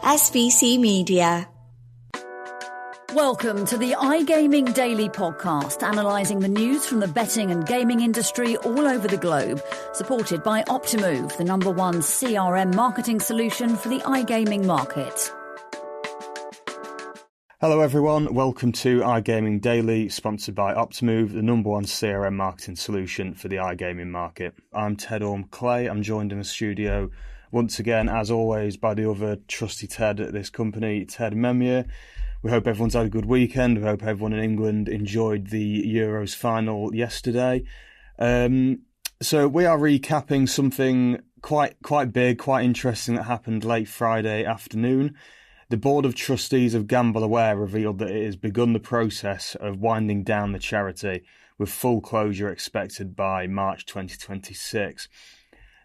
SVC Media. Welcome to the iGaming Daily Podcast, analysing the news from the betting and gaming industry all over the globe, supported by Optimove, the #1 CRM marketing solution for the iGaming market. Hello everyone, welcome to iGaming Daily, sponsored by Optimove, the #1 CRM marketing solution for the iGaming market. I'm Ted Orme-Claye. I'm joined in the studio once again, as always, by the other trusty Ted at this company, Ted Menmuir. We hope everyone's had a good weekend. We hope everyone in England enjoyed the Euros final yesterday. So we are recapping something quite big, quite interesting that happened late Friday afternoon. The Board of Trustees of GambleAware revealed that it has begun the process of winding down the charity, with full closure expected by March 2026.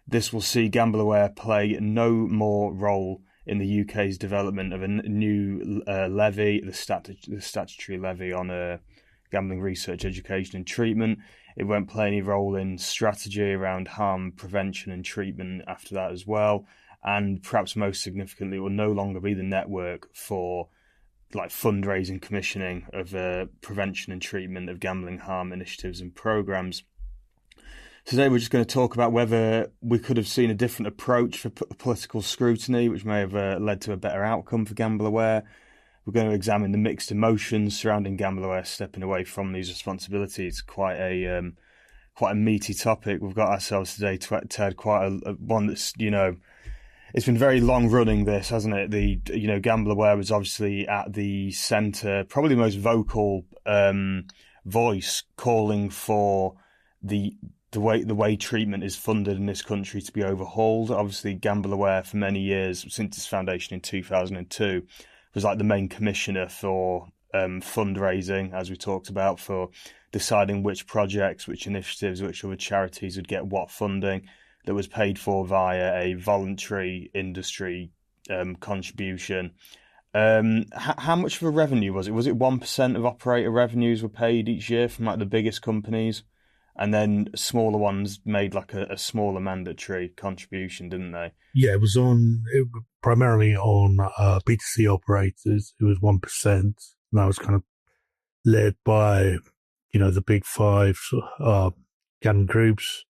This will see GambleAware play no more role in the UK's development of a new levy, the statutory levy on gambling research, education and treatment. It won't play any role in strategy around harm prevention and treatment after that as well. And perhaps most significantly, it will no longer be the network for fundraising, commissioning of prevention and treatment of gambling harm initiatives and programs. Today we're just going to talk about whether we could have seen a different approach for political scrutiny, which may have led to a better outcome for GambleAware. We're going to examine the mixed emotions surrounding GambleAware stepping away from these responsibilities. Quite a meaty topic. We've got ourselves today, Ted, quite a one that's, it's been very long running, this, hasn't it? GambleAware was obviously at the centre, probably the most vocal voice calling for the way treatment is funded in this country to be overhauled. Obviously, GambleAware for many years, since its foundation in 2002, was like the main commissioner for fundraising, as we talked about, for deciding which projects, which initiatives, which other charities would get what funding, that was paid for via a voluntary industry contribution. How much of a revenue was it? Was it 1% of operator revenues were paid each year from the biggest companies? And then smaller ones made a smaller mandatory contribution, didn't they? Yeah, it was primarily on B2C operators. It was 1%. And that was kind of led by, the big five gambling groups.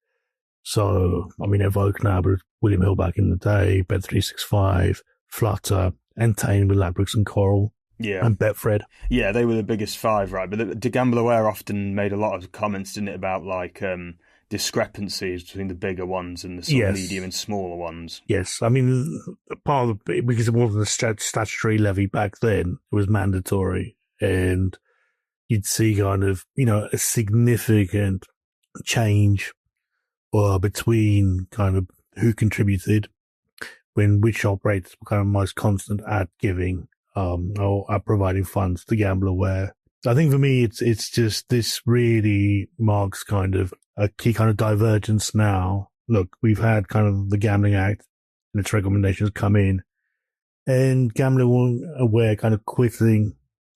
So, Evoke now, but William Hill back in the day, Bet365, Flutter, Entain with Ladbrokes and Coral. Yeah. And Betfred. Yeah, they were the biggest five, right? But the GambleAware often made a lot of comments, didn't it, about discrepancies between the bigger ones and the sort of medium and smaller ones. Yes, part of it, because it wasn't a statutory levy back then, it was mandatory, and you'd see a significant change between who contributed, which operators were most constant at giving or are providing funds to GambleAware. I think for me, it's just this really marks a key divergence now. Look, we've had the Gambling Act and its recommendations come in, and GambleAware quitting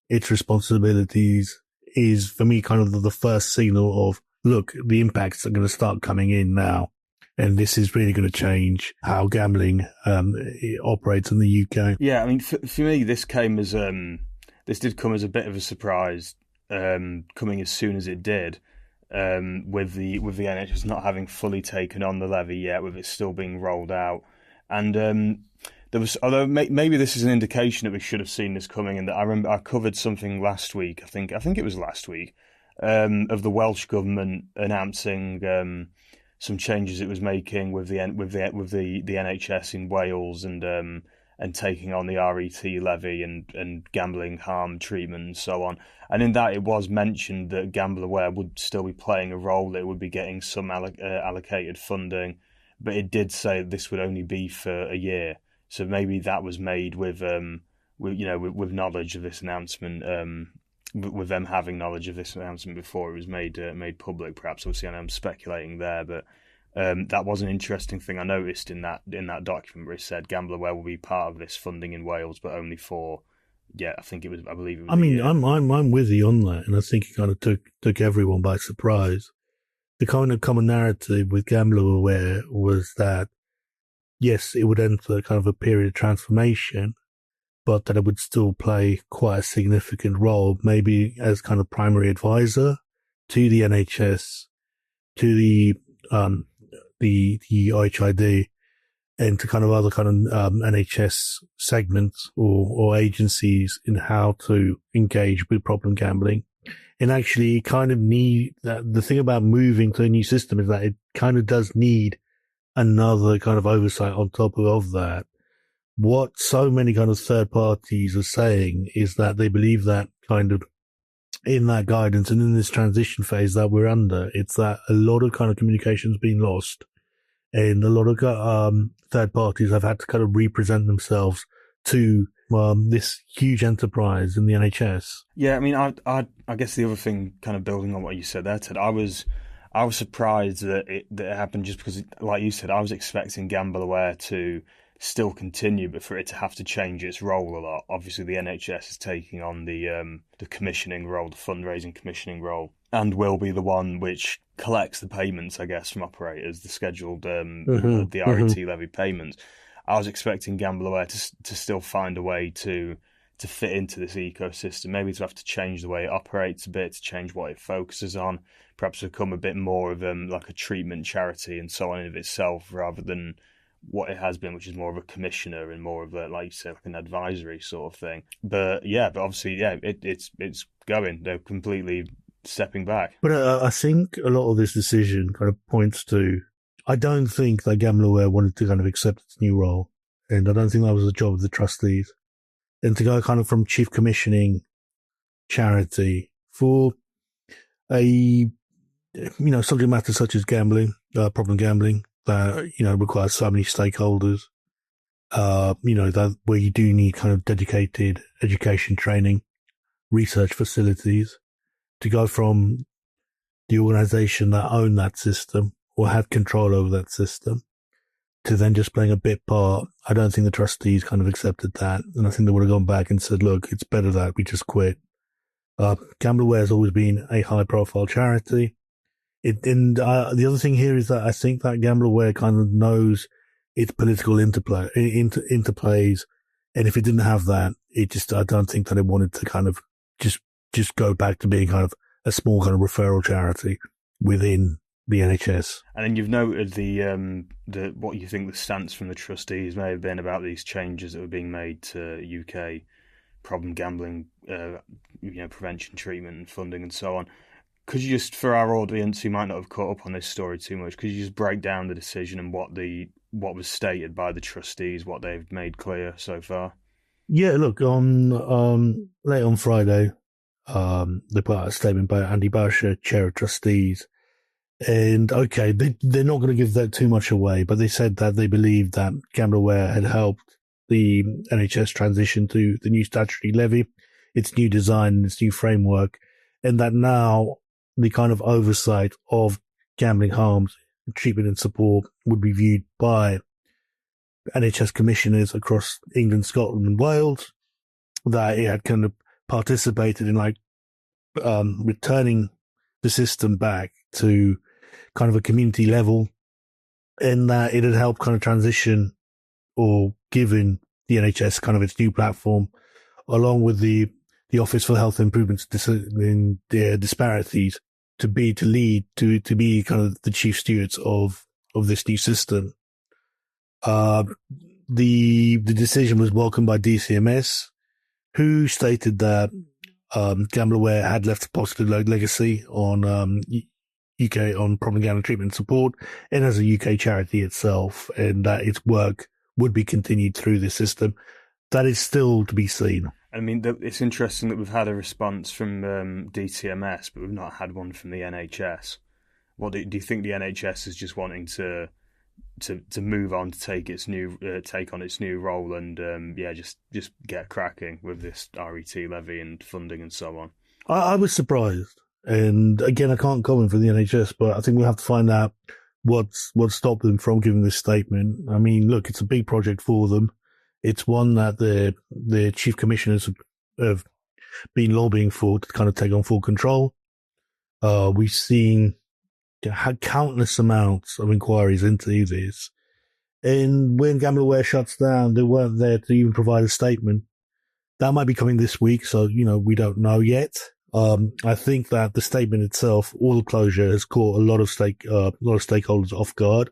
its responsibilities is for me the first signal of, look, the impacts are going to start coming in now. And this is really going to change how gambling operates in the UK. Yeah, for me, this did come as a bit of a surprise, coming as soon as it did, with the NHS not having fully taken on the levy yet, with it still being rolled out. And there was, although maybe this is an indication that we should have seen this coming, and that I remember I covered something last week. I think it was last week, of the Welsh government announcing some changes it was making with the NHS in Wales and taking on the RET levy and gambling harm treatment and so on. And in that, it was mentioned that GambleAware would still be playing a role. It would be getting some allocated funding, but it did say that this would only be for a year. So maybe that was made with knowledge of this announcement. With them having knowledge of this announcement before it was made public, perhaps. Obviously, I'm speculating there, but that was an interesting thing I noticed in that document where it said GambleAware will be part of this funding in Wales, but only for I believe it was. I'm with you on that, and I think it took everyone by surprise. The common narrative with GambleAware was that yes, it would enter a period of transformation, but that it would still play quite a significant role, maybe as kind of primary advisor to the NHS, to the OHID, and to kind of other kind of NHS segments or agencies in how to engage with problem gambling. And actually kind of need that. The thing about moving to a new system is that it kind of does need another kind of oversight on top of that. What so many kind of third parties are saying is that they believe that kind of in that guidance and in this transition phase that we're under, it's that a lot of kind of communication's been lost, and a lot of third parties have had to kind of represent themselves to this huge enterprise in the NHS. Yeah, I mean, I guess the other thing, kind of building on what you said there, Ted, I was surprised that it happened, just because, like you said, I was expecting GambleAware to still continue, but for it to have to change its role a lot. Obviously, the NHS is taking on the commissioning role, the fundraising commissioning role, and will be the one which collects the payments, I guess, from operators, the scheduled the RET levy payments. I was expecting GambleAware to still find a way to fit into this ecosystem, maybe to have to change the way it operates a bit, to change what it focuses on, perhaps become a bit more of like a treatment charity and so on in of itself, rather than what it has been, which is more of a commissioner and more of a, like you said, like an advisory sort of thing. But obviously, it's going. They're completely stepping back. But I think a lot of this decision kind of points to, I don't think that GambleAware wanted to kind of accept its new role, and I don't think that was the job of the trustees. And to go kind of from chief commissioning charity for a subject matter such as gambling, problem gambling, that requires so many stakeholders, that where you do need kind of dedicated education training, research facilities, to go from the organisation that owned that system or had control over that system to then just playing a bit part. I don't think the trustees kind of accepted that, and I think they would have gone back and said, look, it's better that we just quit. GambleAware has always been a high-profile charity. The other thing here is that I think that GambleAware kind of knows its political interplays, and if it didn't have that, I don't think that it wanted to kind of just go back to being kind of a small kind of referral charity within the NHS. And then you've noted the what you think the stance from the trustees may have been about these changes that were being made to UK problem gambling, prevention, treatment, and funding, and so on. Could you just, for our audience who might not have caught up on this story too much, could you just break down the decision and what was stated by the trustees, what they've made clear so far? Yeah, look, on late on Friday, they put out a statement by Andy Barsha, chair of trustees, and okay, they're not going to give that too much away, but they said that they believe that GambleAware had helped the NHS transition to the new statutory levy, its new design, its new framework, and that now the kind of oversight of gambling harms, treatment and support would be viewed by NHS commissioners across England, Scotland and Wales, that it had kind of participated in returning the system back to kind of a community level, and that it had helped kind of transition or given the NHS kind of its new platform, along with the Office for Health Improvements in their disparities, to be kind of the chief stewards of this new system. The decision was welcomed by DCMS, who stated that GambleAware had left a positive legacy on UK on problem gambling treatment and support, and as a UK charity itself, and that its work would be continued through this system. That is still to be seen. I mean, it's interesting that we've had a response from DCMS, but we've not had one from the NHS. What do you think the NHS is just wanting to move on, to take on its new role, and just get cracking with this RET levy and funding and so on? I was surprised, and again, I can't comment for the NHS, but I think we'll have to find out what stopped them from giving this statement. I mean, look, it's a big project for them. It's one that the chief commissioners have been lobbying for to kind of take on full control. We've seen countless amounts of inquiries into this. And when GambleAware shuts down, they weren't there to even provide a statement. That might be coming this week, so, we don't know yet. I think that the statement itself, all the closure, has caught a lot of stakeholders off guard.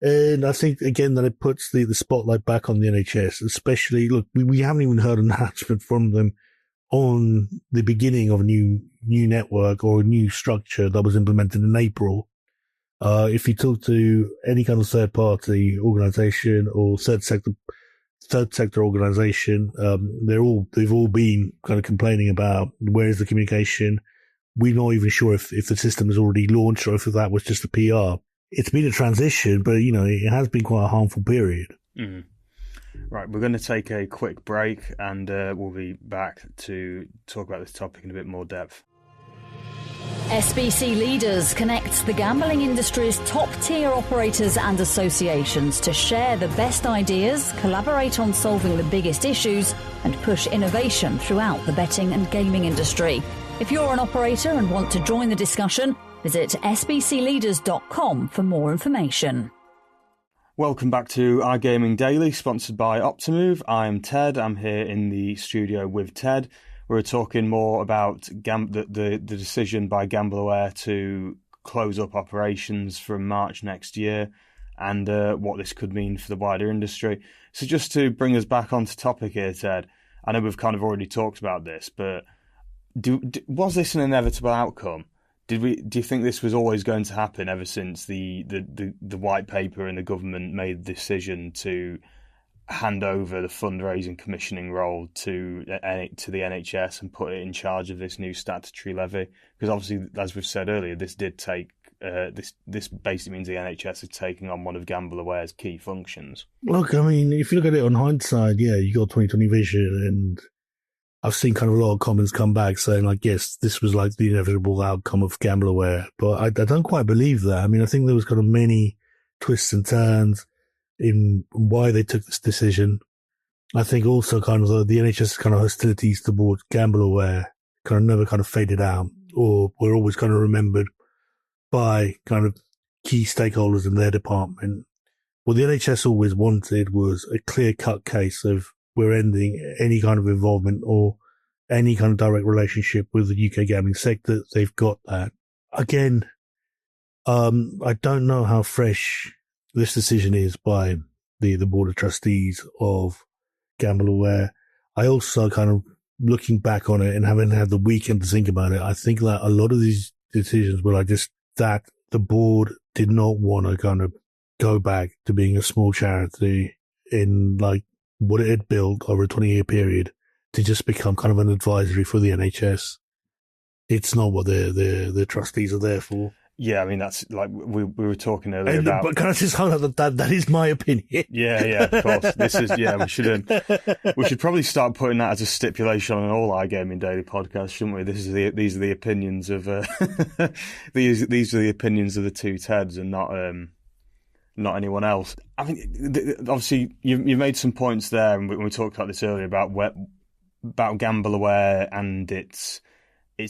And I think, again, that it puts the spotlight back on the NHS, especially, look, we haven't even heard an announcement from them on the beginning of a new network or a new structure that was implemented in April. If you talk to any kind of third party organization or third sector organization, they've all been kind of complaining about where is the communication. We're not even sure if the system is already launched or if that was just a PR. It's been a transition, but, it has been quite a harmful period. Mm. Right, we're going to take a quick break and we'll be back to talk about this topic in a bit more depth. SBC Leaders connects the gambling industry's top-tier operators and associations to share the best ideas, collaborate on solving the biggest issues, and push innovation throughout the betting and gaming industry. If you're an operator and want to join the discussion, visit sbcleaders.com for more information. Welcome back to iGaming Daily, sponsored by Optimove. I'm Ted. I'm here in the studio with Ted. We're talking more about the decision by GambleAware to close up operations from March next year and what this could mean for the wider industry. So just to bring us back onto topic here, Ted, I know we've kind of already talked about this, but was this an inevitable outcome? Do you think this was always going to happen ever since the white paper and the government made the decision to hand over the fundraising commissioning role to the NHS and put it in charge of this new statutory levy? Because obviously, as we've said earlier, this did take this basically means the NHS is taking on one of GambleAware's key functions. Look, I mean, if you look at it on hindsight, yeah, you got 2020 vision, and I've seen kind of a lot of comments come back saying, like, yes, this was like the inevitable outcome of GambleAware. But I don't quite believe that. I mean, I think there was kind of many twists and turns in why they took this decision. I think also kind of the NHS kind of hostilities towards GambleAware kind of never kind of faded out, or were always kind of remembered by kind of key stakeholders in their department. What the NHS always wanted was a clear-cut case of we're ending any kind of involvement or any kind of direct relationship with the UK gambling sector. They've got that. Again, I don't know how fresh this decision is by the board of trustees of GambleAware. I also kind of looking back on it and having had the weekend to think about it, I think that a lot of these decisions were like just that the board did not want to kind of go back to being a small charity in like what it had built over a 20-year period to just become kind of an advisory for the NHS. It's not what the trustees are there for. Yeah, I mean, that's like we were talking earlier about. But can I just highlight that is my opinion? Yeah, of course. This is, we should probably start putting that as a stipulation on all iGaming Daily podcasts, shouldn't we? These are the opinions of these are the opinions of the two Teds and not anyone else. I mean, obviously you made some points there, and we talked about this earlier about GambleAware and its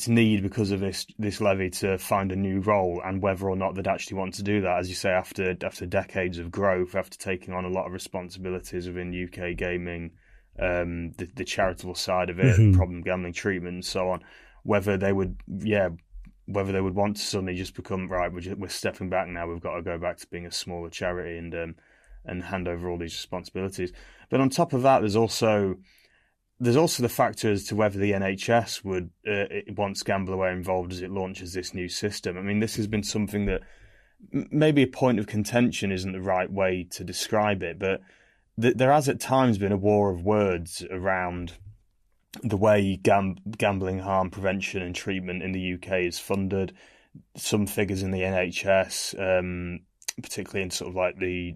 need because of this levy to find a new role, and whether or not they'd actually want to do that, as you say, after decades of growth, after taking on a lot of responsibilities within UK gaming, the charitable side of it, problem gambling treatment, and so on. Whether they would want to suddenly just become right, we're stepping back now. We've got to go back to being a smaller charity and hand over all these responsibilities. But on top of that, there's also the factor as to whether the NHS would wants GambleAware involved as it launches this new system. I mean, this has been something that maybe a point of contention isn't the right way to describe it, but there has at times been a war of words around the way gambling harm prevention and treatment in the UK is funded. Some figures in the NHS, particularly in sort of like the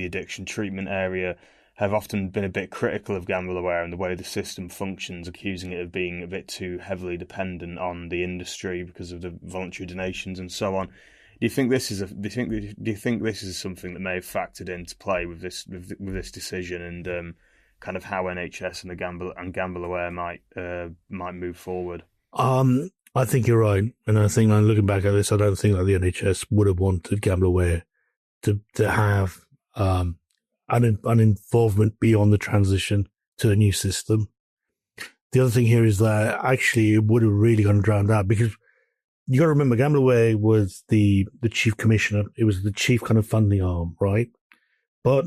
addiction treatment area, have often been a bit critical of GambleAware and the way the system functions, accusing it of being a bit too heavily dependent on the industry because of the voluntary donations and so on. Do you think this is something that may have factored into play with this decision and kind of how NHS and GambleAware might move forward? I think you're right, and I think looking back at this, I don't think that the NHS would have wanted GambleAware to have an involvement beyond the transition to a new system. the other thing here is that actually it would have really gone drowned out, because you got to remember GambleAware was the chief commissioner. It was the chief kind of funding arm, right? But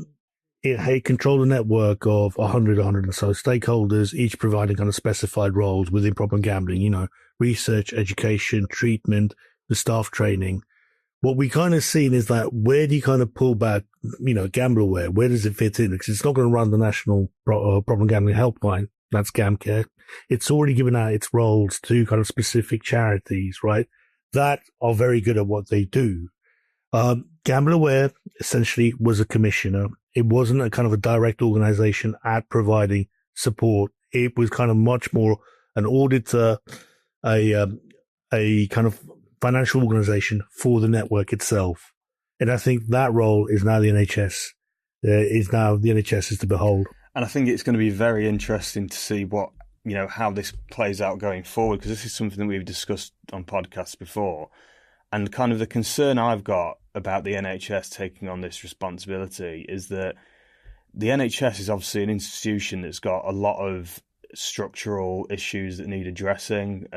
it controlled a network of 100 or so stakeholders, each providing kind of specified roles within problem gambling, you know, research, education, treatment, the staff training. What we kind of seen is that where do you kind of pull back, you know, GambleAware? Where does it fit in? Because it's not going to run the national problem gambling helpline. That's GamCare. It's already given out its roles to kind of specific charities, right? That are very good at what they do. GambleAware essentially was a commissioner. It wasn't a kind of a direct organization at providing support. It was kind of much more an auditor, a kind of financial organization for the network itself. And I think that role is now the NHS. The NHS is to behold. And I think it's going to be very interesting to see what, you know, how this plays out going forward, because this is something that we've discussed on podcasts before. And kind of the concern I've got about the NHS taking on this responsibility is that the NHS is obviously an institution that's got a lot of structural issues that need addressing.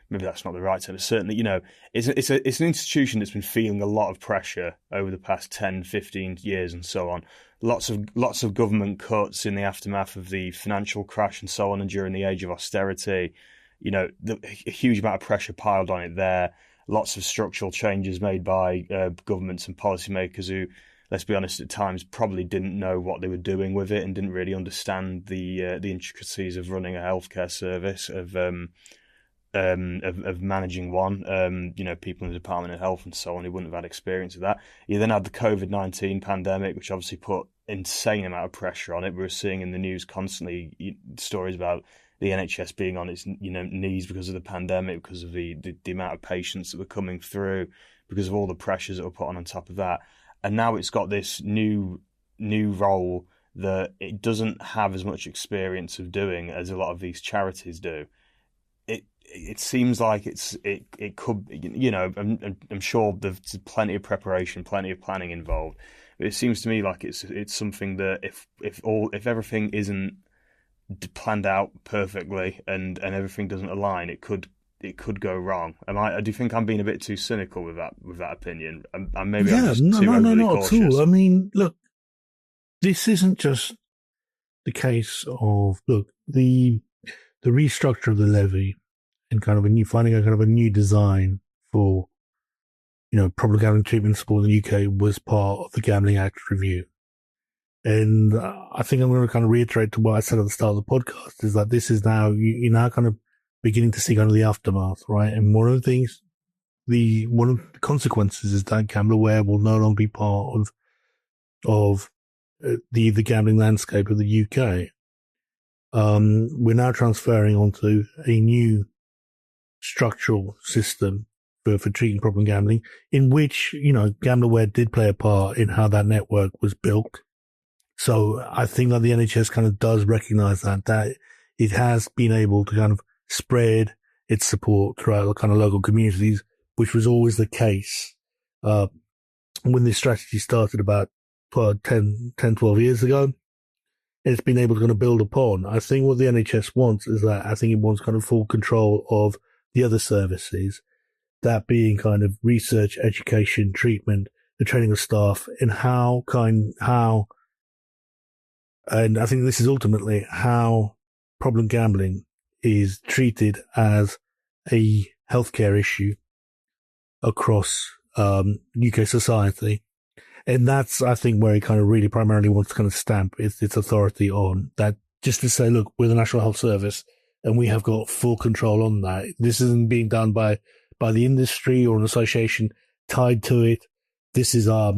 Maybe that's not the right term, but certainly, you know, it's an institution that's been feeling a lot of pressure over the past 10, 15 years and so on. Lots of government cuts in the aftermath of the financial crash and so on, and during the age of austerity, you know, a huge amount of pressure piled on it there. Lots of structural changes made by governments and policymakers who, let's be honest, at times probably didn't know what they were doing with it and didn't really understand the intricacies of running a healthcare service, of managing one. You know, people in the Department of Health and so on who wouldn't have had experience of that. You then had the COVID-19 pandemic, which obviously put insane amount of pressure on it. We were seeing in the news constantly stories about the NHS being on its, you know, knees because of the pandemic, because of the amount of patients that were coming through, because of all the pressures that were put on top of that. And now it's got this new role that it doesn't have as much experience of doing as a lot of these charities do. It seems like it could, you know, I'm sure there's plenty of preparation, plenty of planning involved. But it seems to me like it's something that if everything isn't planned out perfectly and everything doesn't align, it could go wrong. Do you think I'm being a bit too cynical with that opinion? I'm just too overly cautious. Not at all. I mean, look, this isn't just the case of the restructure of the levy and kind of finding a kind of a new design for, you know, problem gambling treatment support in the UK was part of the Gambling Act review. And I think I'm going to kind of reiterate to what I said at the start of the podcast, is that this is now, you're now kind of beginning to see kind of the aftermath, right? And one of the consequences is that GambleAware will no longer be part of the gambling landscape of the UK. We're now transferring onto a new structural system for treating problem gambling, in which, you know, GambleAware did play a part in how that network was built. So I think that the NHS kind of does recognize that it has been able to kind of spread its support throughout the kind of local communities, which was always the case when this strategy started about 10, 12 years ago. And it's been able to kind of build upon. I think what the NHS wants is that I think it wants kind of full control of the other services, that being kind of research, education, treatment, the training of staff, and and I think this is ultimately how problem gambling is treated as a healthcare issue across UK society. And that's, I think, where it kind of really primarily wants to kind of stamp its authority on that, just to say, look, we're the National Health Service and we have got full control on that. This isn't being done by the industry or an association tied to it. This is our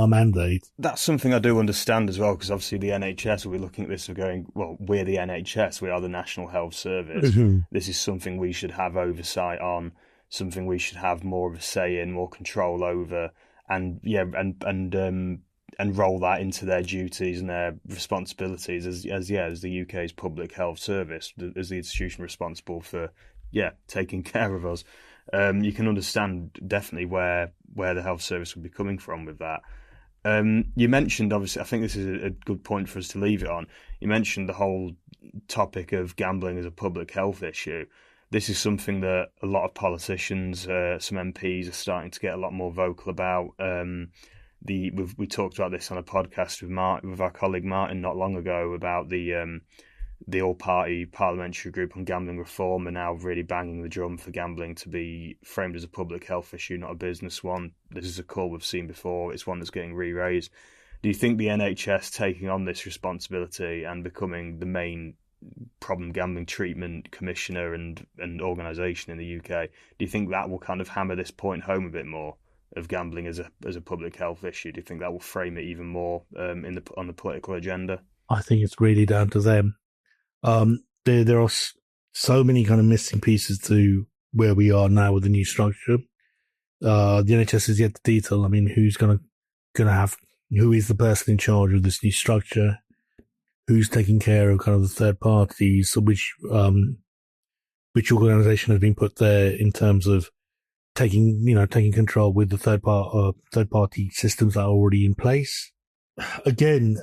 mandate. That's something I do understand as well, because obviously the NHS will be looking at this and going, well, we're the NHS, we are the National Health Service. Mm-hmm. This is something we should have oversight on, something we should have more of a say in, more control over, and roll that into their duties and their responsibilities as the UK's public health service, as the institution responsible for taking care of us. You can understand definitely where the health service would be coming from with that. You mentioned, obviously, I think this is a good point for us to leave it on. You mentioned the whole topic of gambling as a public health issue, this is something that a lot of politicians, some MPs, are starting to get a lot more vocal about. We talked about this on a podcast with our colleague Martin not long ago about the all-party parliamentary group on gambling reform are now really banging the drum for gambling to be framed as a public health issue, not a business one. This is a call we've seen before. It's one that's getting re-raised. Do you think the NHS taking on this responsibility and becoming the main problem gambling treatment commissioner and organisation in the UK, do you think that will kind of hammer this point home a bit more of gambling as a public health issue? Do you think that will frame it even more on the political agenda? I think it's really down to them. There are so many kind of missing pieces to where we are now with the new structure. The NHS is yet to detail. I mean, who's gonna have, who is the person in charge of this new structure? Who's taking care of kind of the third parties? So which organisation has been put there in terms of taking control with the third party systems that are already in place? Again,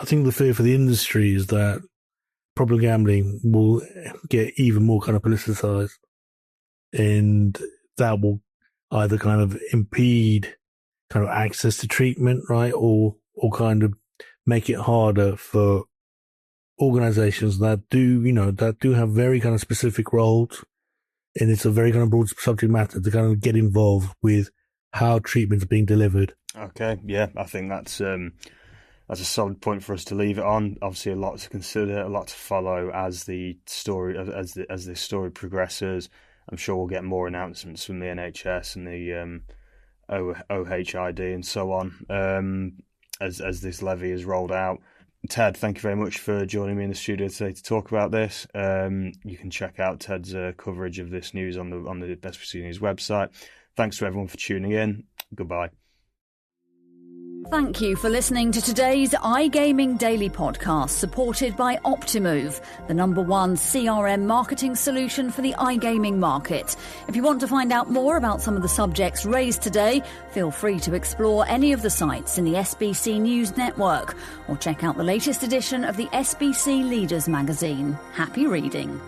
I think the fear for the industry is that problem gambling will get even more kind of politicized, and that will either kind of impede kind of access to treatment, right, or kind of make it harder for organizations that do have very kind of specific roles, and it's a very kind of broad subject matter to kind of get involved with how treatment's being delivered. Okay, yeah, I think that's a solid point for us to leave it on. Obviously, a lot to consider, a lot to follow as the story as this story progresses. I'm sure we'll get more announcements from the NHS and the OHID and so on as this levy is rolled out. Ted, thank you very much for joining me in the studio today to talk about this. You can check out Ted's coverage of this news on the SBC News website. Thanks to everyone for tuning in. Goodbye. Thank you for listening to today's iGaming Daily podcast, supported by Optimove, the #1 CRM marketing solution for the iGaming market. If you want to find out more about some of the subjects raised today, feel free to explore any of the sites in the SBC News network or check out the latest edition of the SBC Leaders magazine. Happy reading.